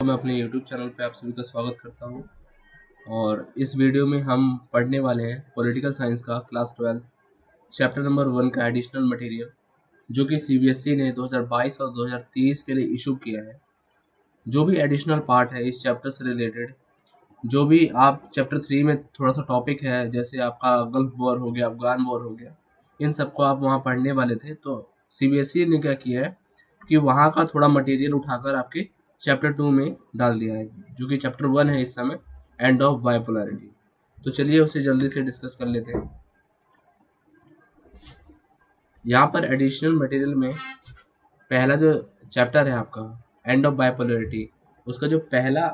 मैं अपने YouTube channel पे आप सभी का स्वागत करता हूं और इस वीडियो में हम पढ़ने वाले हैं पॉलिटिकल साइंस का क्लास 12 चैप्टर नंबर 1 का एडिशनल मटेरियल जो कि CBSE ने 2022 और 2023 के लिए इशू किया है। जो भी एडिशनल पार्ट है इस चैप्टर से रिलेटेड, जो भी आप चैप्टर 3 में थोड़ा सा टॉपिक है, जैसे आपका गल्फ वॉर हो गया, अफगान वॉर हो गया, इन सबको आप वहाँ पढ़ने वाले थे। तो CBSE ने क्या किया है कि वहाँ का थोड़ा मटेरियल उठाकर आपके चैप्टर 2 में डाल दिया है, जो कि चैप्टर 1 है इस समय, एंड ऑफ बाइपोलैरिटी। तो चलिए उसे जल्दी से डिस्कस कर लेते हैं। यहाँ पर एडिशनल मटेरियल में पहला जो चैप्टर है आपका एंड ऑफ बाइपोलैरिटी, उसका जो पहला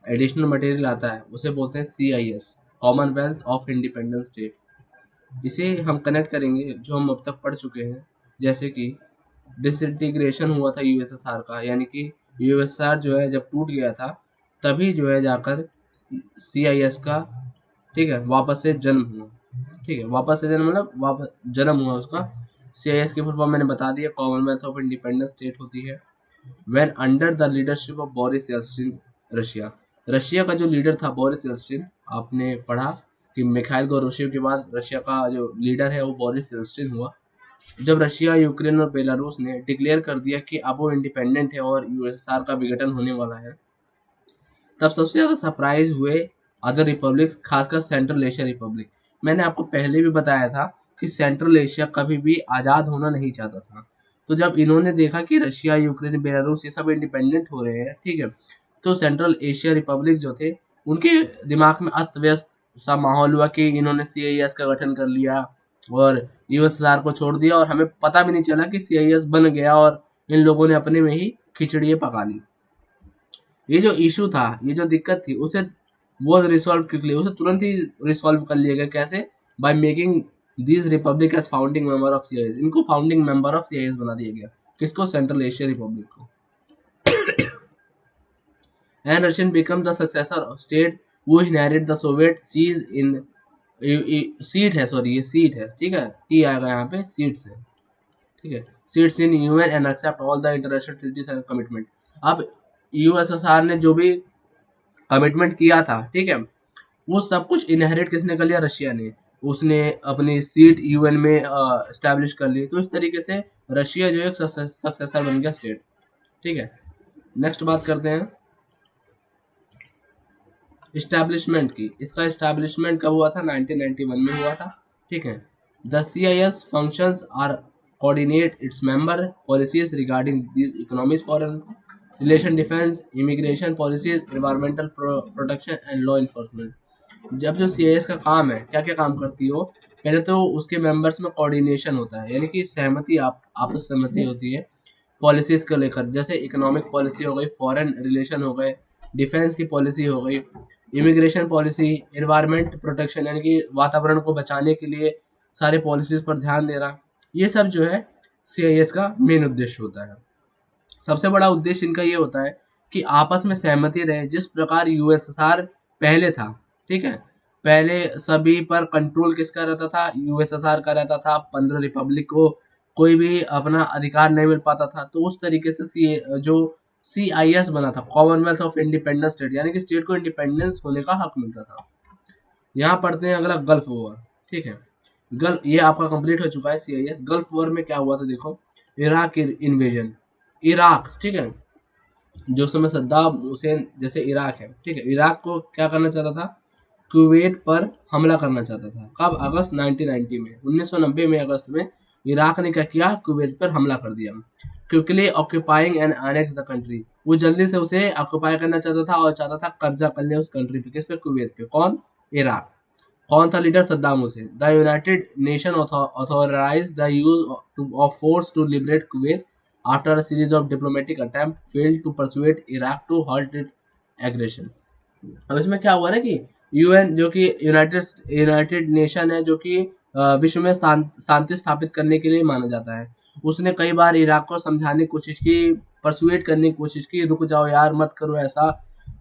एडिशनल मटेरियल आता है उसे बोलते हैं CIS, Commonwealth of independent state. इसे हम कनेक्ट करेंगे जो हम अब तक पढ़ चुके हैं, जैसे कि डिसइंटीग्रेशन हुआ था USSR का, यानी कि USSR जो है जब टूट गया था तभी जो है जाकर CIS का, ठीक है, वापस से जन्म हुआ। ठीक है, वापस से जन्म मतलब वापस जन्म हुआ उसका। CIS की फुल फॉर्म मैंने बता दिया, कॉमनवेल्थ ऑफ इंडिपेंडेंट स्टेट होती है। When under the leadership of Boris Yeltsin, Russia. Russia का जो लीडर था बोरिस येल्त्सिन, आपने पढ़ा कि मिखाइल गोर्बाचेव के बाद रशिया का जो लीडर है वो बोरिस येल्त्सिन हुआ। जब रशिया, यूक्रेन और बेलारूस ने डिक्लेयर कर दिया कि अब वो इंडिपेंडेंट है और USSR का विघटन होने वाला है, तब सबसे ज़्यादा सरप्राइज हुए अदर रिपब्लिक्स, खासकर सेंट्रल एशिया रिपब्लिक। मैंने आपको पहले भी बताया था कि सेंट्रल एशिया कभी भी आज़ाद होना नहीं चाहता था। तो जब इन्होंने देखा कि रशिया, यूक्रेन, बेलारूस ये सब इंडिपेंडेंट हो रहे हैं, ठीक है, तो सेंट्रल एशिया रिपब्लिक जो थे उनके दिमाग में अस्त व्यस्त सा माहौल हुआ कि इन्होंने CIS का गठन कर लिया और USSR को छोड़ दिया, और हमें पता भी नहीं चला कि CIS बन गया और इन लोगों ने अपने में ही खिचड़ी पका ली। ये जो इशू था, ये जो दिक्कत थी, उसे वो रिसॉल्व क्विकली, उसे तुरंत ही रिसॉल्व कर लिया गया। कैसे? By making this republic as founding member of CIS। इनको फाउंडिंग मेंबर ऑफ CIS बना दिया गया। किसको? सेंट्रल एशिया रिपब्लिक को। And Russian become the successor state वो inherit the Soviet seize in seat है, सॉरी ये सीट है, ठीक है, टी आएगा यहाँ पे, सीट्स है, ठीक है, seats in UN and accept all the international treaties and commitment. अब USSR ने जो भी कमिटमेंट किया था, ठीक है, वो सब कुछ इनहेरिट किसने कर लिया? रशिया ने। उसने अपनी सीट UN में एस्टैब्लिश कर ली। तो इस तरीके से रशिया जो है एक सक्सेसर बन गया स्टेट। ठीक है, नेक्स्ट बात करते हैं इस्टेब्लिशमेंट की। इसका इस्टेब्लिशमेंट कब हुआ था? 1991 में हुआ था। ठीक है, the CIS functions are coordinate its member policies regarding this economics, foreign relation, defence, immigration policies, environmental protection and law enforcement. जब जो CIS का काम है, क्या क्या काम करती हो? पहले तो उसके मेंबर्स में कोऑर्डिनेशन होता है, यानी कि सहमति, आपस सहमति होती है पॉलिसीज को लेकर। जैसे इकोनॉमिक पॉलिसी हो गई, फॉरेन रिलेशन हो गए, डिफेंस की पॉलिसी हो गई, इमिग्रेशन पॉलिसी, एनवायरमेंट प्रोटेक्शन यानी कि वातावरण को बचाने के लिए सारे पॉलिसीज पर ध्यान देना, ये सब जो है CIS का मेन उद्देश्य होता है। सबसे बड़ा उद्देश्य इनका ये होता है कि आपस में सहमति रहे, जिस प्रकार USSR पहले था। ठीक है, पहले सभी पर कंट्रोल किसका रहता था? USSR का रहता था। 15 रिपब्लिक को कोई भी अपना अधिकार नहीं मिल पाता था। तो उस तरीके से जो CIS बना था, कॉमनवेल्थ ऑफ इंडिपेंडेंट स्टेट, यानी कि स्टेट को इंडिपेंडेंस होने का हक मिलता था। यहाँ पढ़ते हैं अगला, गल्फ वॉर। ठीक है, गल्फ ये आपका कंप्लीट हो चुका है CIS। गल्फ वॉर में क्या हुआ था देखो, इराक इन्वेजन, इराक, ठीक है, जो समय सद्दाम हुसैन जैसे इराक है, ठीक है, इराक को क्या करना चाहता था? कुवैत पर हमला करना चाहता था। कब? अगस्त 1990 में, 1990 में अगस्त में इराक ने क्या किया? कुवैत पर हमला कर दिया। Quickly occupying and annex the country, वो जल्दी से उसे ऑक्यूपाई करना चाहता था और चाहता था कब्जा कर ले उस कंट्री पे। किस पे? कुवैत पे। कौन? इराक। कौन था leader? Saddam Hussein. The United Nation authorize the use of force to liberate Kuwait after a series of diplomatic attempt failed to persuade Iraq to halt it aggression. अब इसमें क्या हुआ ना कि UN जो कि यूनाइटेड नेशन है, जो कि विश्व में शांति स्थापित करने के लिए माना जाता है, उसने कई बार इराक को समझाने की कोशिश की, परसुएट करने की कोशिश की, रुक जाओ यार, मत करो ऐसा,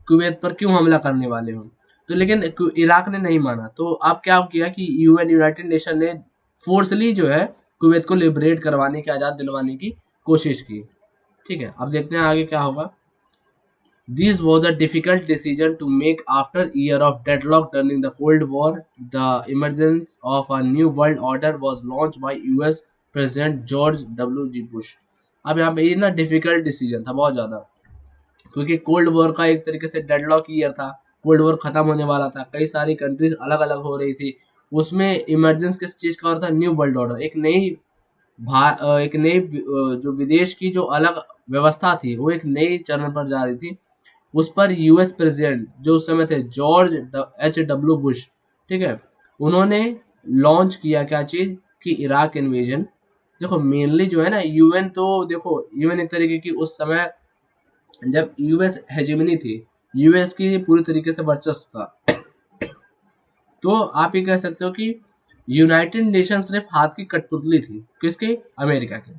कुवैत पर क्यों हमला करने वाले हो। तो लेकिन इराक ने नहीं माना। तो अब क्या किया कि UN, यूनाइटेड नेशन ने फोर्सली जो है कुवैत को लिबरेट करवाने की, आज़ाद दिलवाने की कोशिश की। ठीक है, अब देखते हैं आगे क्या होगा। This was a difficult decision to make after a year of deadlock during the Cold War. The emergence of a new world order was launched by US President George W. Bush. अब यहाँ पे ये ना difficult decision था बहुत ज़्यादा, क्योंकि cold war का एक तरीके से डेडलॉक ईयर था, कोल्ड वॉर खत्म होने वाला था, कई सारी कंट्रीज अलग अलग हो रही थी, उसमें इमरजेंस किस चीज़ का हो रहा था, न्यू वर्ल्ड ऑर्डर, एक नई जो विदेश की जो अलग व्यवस्था थी वो एक नई चरण पर जा रही थी। उस पर यूएस प्रेसिडेंट जो उस समय थे जॉर्ज H. W. बुश, ठीक है, उन्होंने लॉन्च किया क्या चीज कि इराक इन्वेजन। देखो मेनली जो है ना यूएन, तो देखो यूएन एक तरीके की उस समय जब यूएस हेजेमनी थी, यूएस की पूरी तरीके से वर्चस्व था, तो आप ये कह सकते हो कि यूनाइटेड नेशन सिर्फ हाथ की कठपुतली थी, किसके, अमेरिका की।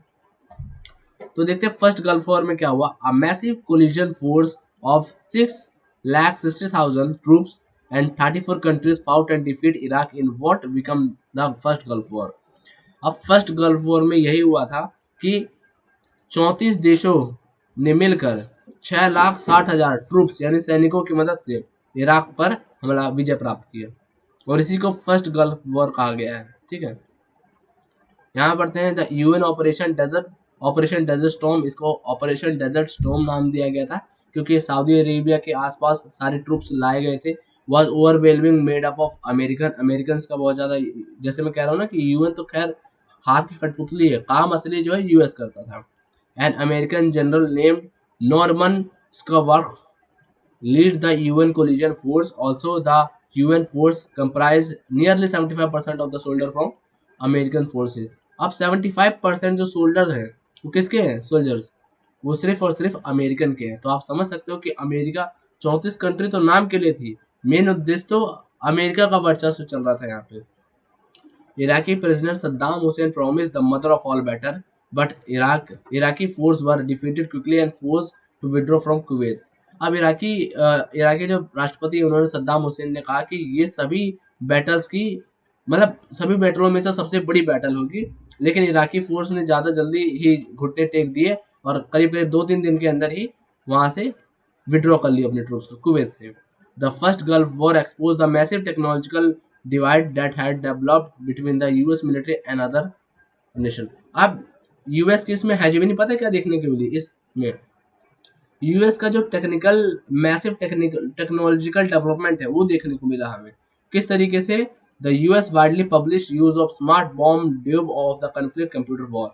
तो देखते हैं फर्स्ट गल्फ वॉर में क्या हुआ। A massive collision force of 6,60,000 troops and 34 countries fought and defeat Iraq in what become the first gulf war. अब फर्स्ट गल्फ वॉर में यही हुआ था कि 34 देशों ने मिलकर 6,60,000 ट्रूप्स यानी सैनिकों की मदद से इराक पर हमला विजय प्राप्त किया, और इसी को फर्स्ट गल्फ वॉर कहा गया है। ठीक है, यहाँ पढ़ते हैं the UN operation desert storm. इसको ऑपरेशन डेजर्ट स्टॉर्म नाम दिया गया था क्योंकि सऊदी अरेबिया के आसपास सारे ट्रूप्स लाए गए थे। Was overwhelming made up of American का बहुत ज़्यादा, जैसे मैं कह रहा हूँ ना कि यूएन तो खैर हाथ की कठपुतली है, काम असली जो है यूएस करता था। An American general named Norman Scoworth lead the UN coalition force. Also, the UN force comprise nearly 75% of the soldier from American forces. अब 75% जो सोल्डर हैं वो किसके हैं, सोल्जर्स, वो सिर्फ और सिर्फ अमेरिकन के हैं। तो आप समझ सकते हो कि अमेरिका 34 कंट्री तो नाम के लिए थी, मेन उद्देश्य तो अमेरिका का वर्चस्व चल रहा था यहाँ पे। Iraqi President Saddam Hussein promised the mother of all battle, but Iraqi forces were defeated quickly and forced to withdraw from Kuwait. अब इराकी जो राष्ट्रपति उन्होंने सद्दाम हुसैन ने कहा कि ये सभी बैटल्स की मतलब सभी बैटलों में से सबसे बड़ी बैटल होगी, लेकिन इराकी फोर्स ने ज़्यादा जल्दी ही घुटने टेक दिए और करीब करीब 2-3 दिन के अंदर ही वहाँ से विड्रॉ कर लिया अपने ट्रूप्स को कुवैत से। The first gulf war expose the massive technological divide that had developed between the US military and other nation। अब यूएस की इसमें हेजेमनी पता है क्या देखने के लिए, इसमें यूएस का जो मैसिव टेक्नोलॉजिकल डेवलपमेंट है वो देखने को मिला हमें। किस तरीके से, the US widely publish use of smart bomb dupe of the conflict computer war.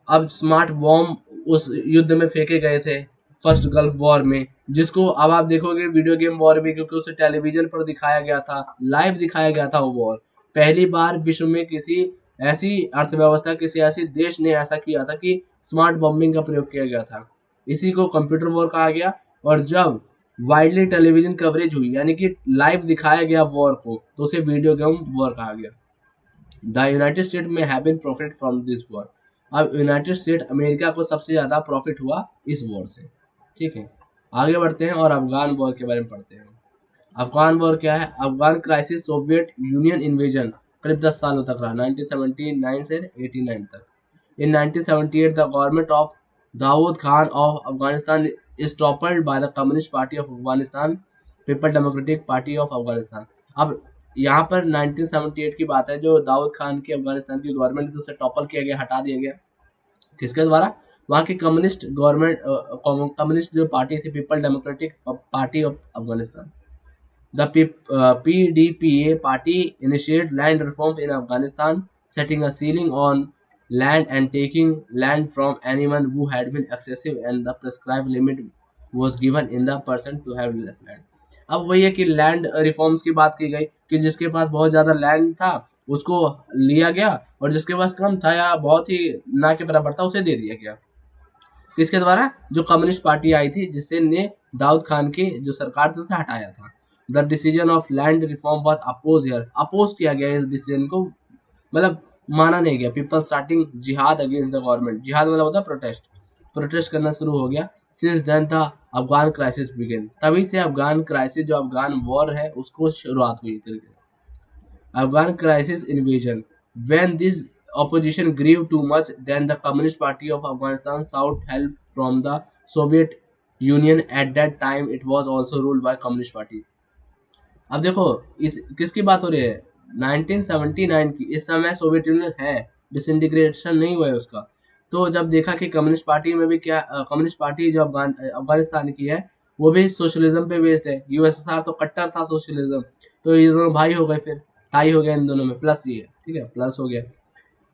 अब स्मार्ट बॉम्ब उस युद्ध में फेंके गए थे फर्स्ट गल्फ वॉर में, जिसको अब आप देखोगे वीडियो गेम वॉर भी, क्योंकि उसे टेलीविजन पर दिखाया गया था, लाइव दिखाया गया था वो वॉर। पहली बार विश्व में किसी ऐसी अर्थव्यवस्था, किसी ऐसी देश ने ऐसा किया था कि स्मार्ट बॉम्बिंग का प्रयोग किया गया था। इसी को कंप्यूटर वॉर कहा गया। और जब वाइडली टेलीविजन कवरेज हुई यानी कि लाइव दिखाया गया वॉर को, तो उसे वीडियो गेम वॉर कहा गया। द यूनाइटेड स्टेट में have been profit from this war. अब यूनाइटेड स्टेट अमेरिका को सबसे ज़्यादा प्रॉफिट हुआ इस वॉर से। ठीक है, आगे बढ़ते हैं और अफगान वॉर के बारे में पढ़ते हैं। अफगान वॉर क्या है, Afghan crisis Soviet Union invasion करीब 10 सालों तक रहा, 1979 से 89 तक। In 1978 the government of Daoud Khan of Afghanistan is toppled by the communist party of Afghanistan, people democratic party of Afghanistan. अब यहाँ पर 1978 की बात है, जो दाऊद खान की अफगानिस्तान की गवर्नमेंट थी उसे टॉपल किया गया, हटा दिया गया। किसके द्वारा, वहाँ की कम्युनिस्ट जो पार्टी थी, people democratic party of Afghanistan. The PDPA party initiated land reforms in Afghanistan, setting a ceiling on land and taking land from anyone who had been excessive, and the prescribed limit was given in the person to have less land। अब वही है कि land reforms की बात की गई कि जिसके पास बहुत ज़्यादा लैंड था उसको लिया गया, और जिसके पास कम था या बहुत ही ना के बराबर था उसे दे दिया गया। किसके द्वारा, जो कम्युनिस्ट पार्टी आई थी जिससे ने दाऊद खान की जो सरकार थी उसे हटाया था। The decision of land reform was oppose here, oppose किया गया इस डिसीजन को, मतलब माना नहीं गया। पीपल स्टार्टिंग जिहाद अगेंस्ट द गवर्नमेंट, जिहाद मतलब होता है प्रोटेस्ट करना शुरू हो गया। Since then the Afghan crisis begin, तभी से अफगान क्राइसिस जो अफगान वॉर है उसको शुरुआत हुई तरीके से। Afghan crisis invasion. When this opposition grew too much, then the Communist Party of Afghanistan sought help from the Soviet union at that time it was also ruled by communist party. अब देखो किसकी बात हो रही है, 1979 की। इस समय सोवियत यूनियन है, डिसइंटीग्रेशन नहीं हुआ है उसका। तो जब देखा कि कम्युनिस्ट पार्टी में भी क्या, कम्युनिस्ट पार्टी जो अफगानिस्तान की है वो भी सोशलिज्म पे बेस्ड है। यूएसएसआर तो कट्टर था सोशलिज्म। तो ये दोनों भाई हो गए, फिर टाई हो गया इन दोनों में, प्लस ये, ठीक है, प्लस हो गया।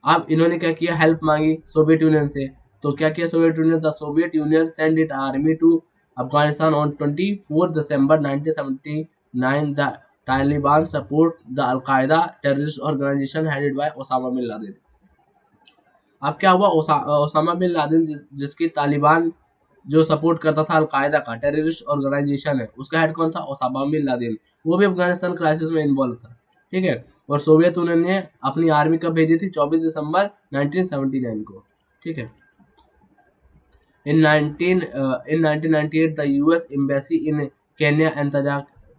अब इन्होंने क्या किया, हेल्प मांगी सोवियत यूनियन से। तो क्या किया Soviet Union, the Soviet Union send it army to Afghanistan on 24 December 1979। The Taliban support the al Qaeda terrorist organisation headed by Osama bin Laden. अब क्या हुआ, ओसामा बिन लादेन जिसकी तालिबान जो सपोर्ट करता था अलकायदा का टेररिस्ट ऑर्गेनाइजेशन है, उसका हेड कौन था, ओसामा बिन लादेन। वो भी अफगानिस्तान क्राइसिस में इन्वॉल्व था, ठीक है। और सोवियत यूनियन ने अपनी आर्मी कब भेजी थी, 24 दिसंबर 1979 को, ठीक है। In 1998 the US embassy in Kenya and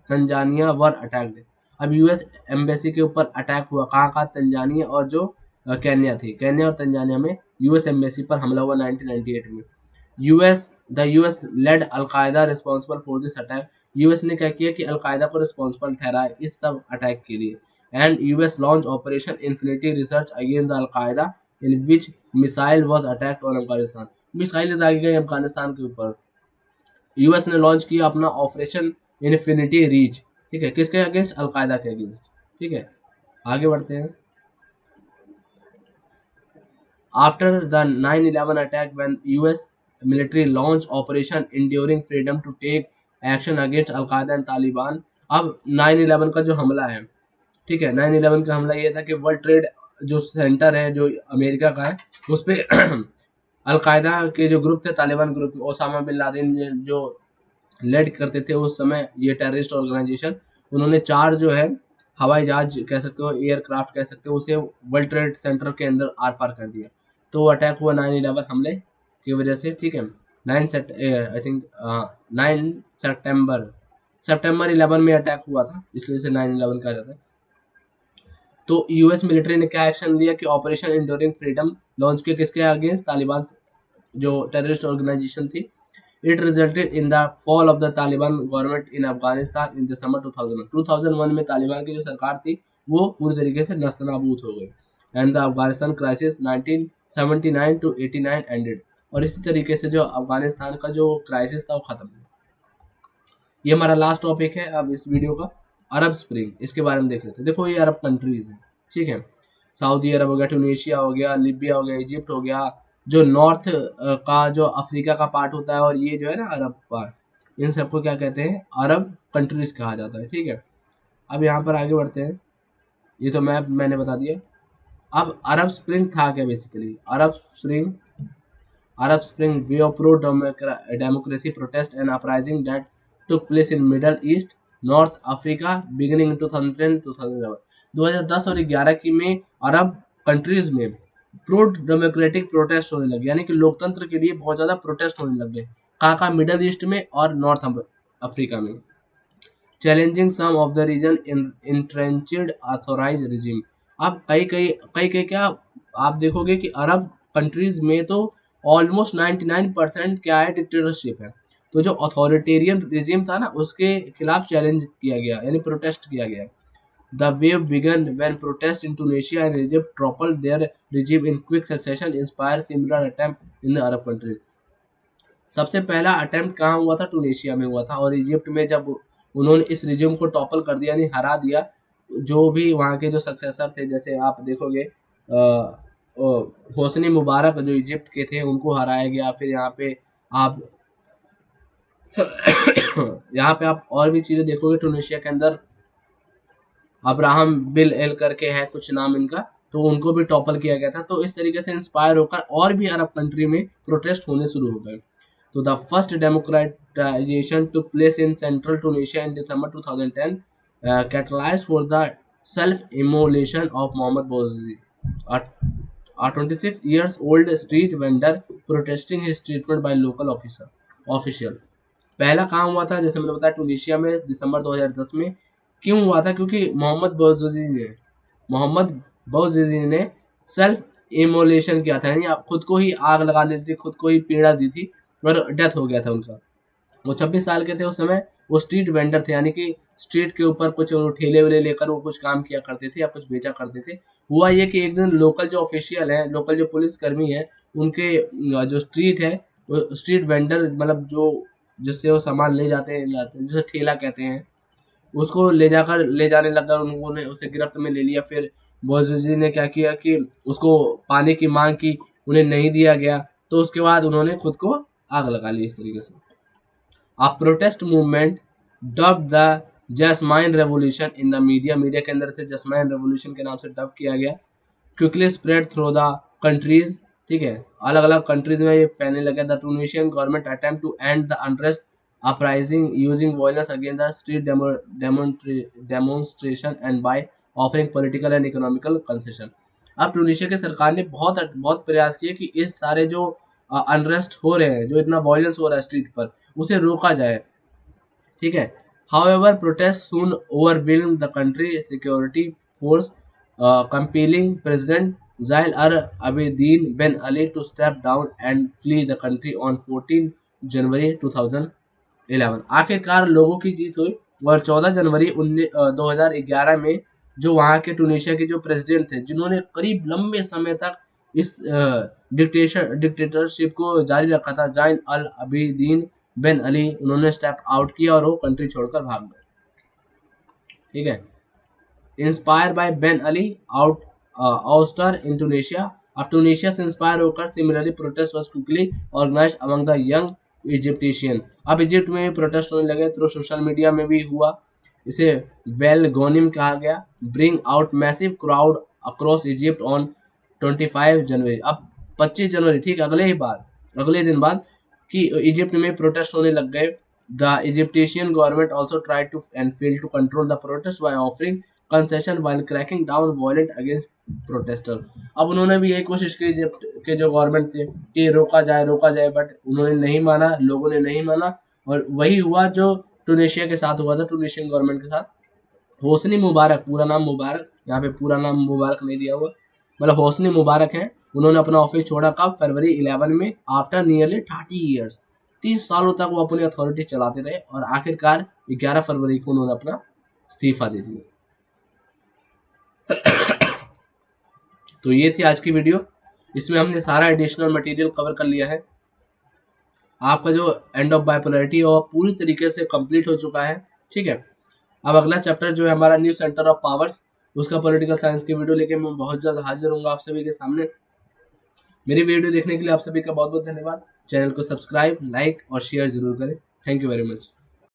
Tanzania were attacked. अब यूएस एम्बेसी के ऊपर अटैक हुआ, कहाँ कहाँ, तंजानिया और जो केन्या थी, केन्या और तंजानिया में यूएस एम्बेसी पर हमला हुआ 1998 में। US led al Qaeda responsible for this attack. US ने क्या किया कि अलकायदा को रिस्पॉन्सिबल ठहराया इस सब अटैक के लिए। And US launch operation infinity research against the al Qaeda in which missile was attacked on Afghanistan. मिसाइलें दागी गई अफगानिस्तान के ऊपर। यूएस ने लॉन्च किया अपना ऑपरेशन इन्फिनिटी रीच, ठीक है, किसके अगेंस्ट, अलकायदा के अगेंस्ट, ठीक है। आगे बढ़ते हैं। After the 9/11 attack when US military launch operation enduring freedom to take action against al Qaeda and Taliban. अब 9/11 का जो हमला है, ठीक है, 9/11 का हमला ये था कि वर्ल्ड ट्रेड जो सेंटर है जो अमेरिका का है उस पर अलकायदा के जो ग्रुप थे, Taliban group, Osama bin Laden जो लेड करते थे उस समय ये टेररिस्ट ऑर्गेनाइजेशन, उन्होंने 4 जो है हवाई जहाज कह सकते हो, एयरक्राफ्ट कह सकते हो, उसे वर्ल्ड ट्रेड सेंटर के अंदर आर पार कर दिया। तो वो अटैक हुआ 9/11 हमले की वजह से, ठीक है। 9 सितंबर 11 में अटैक हुआ था, इसलिए इसे 9/11 कहा जाता है। तो यूएस मिलिट्री ने क्या एक्शन लिया कि ऑपरेशन इंड्यूरिंग फ्रीडम लॉन्च किया, किसके अगेंस्ट, तालिबान जो टेररिस्ट ऑर्गेनाइजेशन थी। It resulted in the fall of the Taliban government in Afghanistan in December 2001 में तालिबान की जो सरकार थी वो पूरी तरीके से नस्तनाबूद हो गई। And the Afghanistan crisis 1979 to 89 ended. और इसी तरीके से जो अफगानिस्तान का जो क्राइसिस था वो खत्म हुआ। ये हमारा लास्ट टॉपिक है अब इस वीडियो का, अरब स्प्रिंग, इसके बारे में देख लेते हैं। देखो ये अरब कंट्रीज हैं, ठीक है, सऊदी अरब हो गया, ट्यूनीशिया हो गया, लीबिया हो गया, इजिप्ट हो गया, जो नॉर्थ का जो अफ्रीका का पार्ट होता है, और ये जो है ना अरब पार्ट, इन सबको क्या कहते हैं, अरब कंट्रीज कहा जाता है, ठीक है। अब यहाँ पर आगे बढ़ते हैं, ये तो मैप मैंने बता दिया। अब अरब स्प्रिंग था क्या, basically Arab Spring were pro-democracy protest and uprising that took place in Middle East, North Africa beginning in 2010-2011। 2010 और 11 की में अरब कंट्रीज में प्रो डेमोक्रेटिक प्रोटेस्ट होने लगे, यानी कि लोकतंत्र के लिए बहुत ज़्यादा प्रोटेस्ट होने लगे, कहाँ मिडल ईस्ट में और नॉर्थ अफ्रीका में। Challenging some of the region in entrenched authorize regime. अब कई क्या आप देखोगे कि अरब कंट्रीज में तो ऑलमोस्ट 99% क्या है, डिक्टेटरशिप है। तो जो अथॉरिटेरियन रिजिम था ना उसके खिलाफ चैलेंज किया गया, यानी प्रोटेस्ट किया गया। The wave began when protests in Tunisia and Egypt toppled their regime in quick succession, inspired similar attempt in the Arab countries। सबसे पहला अटेम्प्ट कहाँ हुआ था, टूनेशिया में हुआ था, और इजिप्ट में जब उन्होंने इस रिज्यूम को टॉपल कर दिया, यानी हरा दिया, जो भी वहाँ के जो सक्सेसर थे, जैसे आप देखोगे होसनी मुबारक जो इजिप्ट के थे उनको हराया गया। फिर यहाँ पे आप यहाँ पे आप और भी चीज़ें देखोगे, टूनेशिया के अंदर अब्राहम बिल एल करके है कुछ नाम इनका, तो उनको भी टॉपल किया गया था। तो इस तरीके से इंस्पायर होकर और भी अरब कंट्री में प्रोटेस्ट होने शुरू हो गए। तो the first democratisation took place in central Tunisia in December 2010, catalyzed for the self-immolation of Mohamed Bouazizi, a 26 years old street vendor protesting his treatment by local official। पहला काम हुआ था, जैसे मैंने बताया, टूनेशिया में दिसंबर 2010 में। क्यों हुआ था, क्योंकि मोहम्मद बौजिजी ने सेल्फ इमोलेशन किया था, यानी खुद को ही आग लगा ली थी, खुद को ही पीड़ा दी थी और डेथ हो गया था उनका। वो 26 साल के थे उस समय। वो स्ट्रीट वेंडर थे, यानी कि स्ट्रीट के ऊपर कुछ ठेले वेले लेकर वो कुछ काम किया करते थे या कुछ बेचा करते थे। हुआ ये कि एक दिन लोकल जो ऑफिशियल है, लोकल जो पुलिस कर्मी है, उनके जो स्ट्रीट है, वो स्ट्रीट वेंडर मतलब जो जिससे वो सामान ले जाते हैं जिसे ठेला कहते हैं, उसको ले जाने लगा, उन्होंने उसे गिरफ्त में ले लिया। फिर बोझजी ने क्या किया कि उसको पानी की मांग की, उन्हें नहीं दिया गया, तो उसके बाद उन्होंने खुद को आग लगा ली इस तरीके से। A protest movement dubbed the Jasmine Revolution in the media के अंदर से जैस्माइन रेवोल्यूशन के नाम से डब किया गया। Quickly spread through the countries, ठीक है, अलग अलग कंट्रीज में ये फैलने लगा। The Tunisian government attempt to end the unrest uprising using violence against the street demonstration and by offering political and economical concession. अब ट्यूनिशिया की सरकार ने बहुत बहुत प्रयास किए कि इस सारे जो अनरेस्ट हो रहे हैं, जो इतना वायलेंस हो रहा है स्ट्रीट पर, उसे रोका जाए, ठीक है। However protest soon overwhelmed the country security force compelling President Zaid al-Abidine Ben Ali to step down and flee the country on 14 जनवरी 2011। आखिरकार लोगों की जीत हुई और 14 जनवरी 2011 में जो वहाँ के टूनिशिया के जो प्रेसिडेंट थे, जिन्होंने करीब लंबे समय तक इस डिक्टेटरशिप को जारी रखा था, जाइन अल अबीदीन बेन अली, उन्होंने स्टेप आउट किया और वो कंट्री छोड़कर भाग गए, ठीक है। Inspire by Ben Ali out ouster in Tunisia. अब टूनिशिया से इंस्पायर होकर similarly protest was quickly organised among the young Egyptian. अब इजिप्ट में भी प्रोटेस्ट होने लगे, थ्रू सोशल मीडिया में भी हुआ। इसे वेल गोनिम कहा गया। Bring out massive crowd across Egypt on 25 जनवरी। अब 25 जनवरी, ठीक, अगले दिन बाद कि इजिप्ट में प्रोटेस्ट होने लग गए। The Egyptian government also try to and fail to control the protest by offering concession while cracking down violent against protester. अब उन्होंने भी यही कोशिश की इजिप्ट के जो गवर्नमेंट थे कि रोका जाए, बट उन्होंने नहीं माना, लोगों ने नहीं माना, और वही हुआ जो टूनिशिया के साथ हुआ था, टूनिशियन गवर्नमेंट के साथ। होसनी मुबारक, पूरा नाम मुबारक, यहाँ पे पूरा नाम मुबारक नहीं दिया हुआ, मतलब होसनी मुबारक है। उन्होंने अपना ऑफिस छोड़ा कब? फरवरी 11 में, आफ्टर नियरली 30 ईयर्स। 30 सालों तक वो अपनी अथॉरिटी चलाते रहे और आखिरकार 11 फरवरी को उन्होंने अपना इस्तीफा दे दिया। तो ये थी आज की वीडियो, इसमें हमने सारा एडिशनल मटेरियल कवर कर लिया है। आपका जो एंड ऑफ बाइपोलैरिटी है वो पूरी तरीके से कंप्लीट हो चुका है, ठीक है। अब अगला चैप्टर जो है हमारा न्यू सेंटर ऑफ पावर्स, उसका पॉलिटिकल साइंस की वीडियो लेके मैं बहुत जल्द हाजिर हूँ आप सभी के सामने। मेरी वीडियो देखने के लिए आप सभी का बहुत बहुत धन्यवाद। चैनल को सब्सक्राइब, लाइक और शेयर जरूर करें। Thank you very much.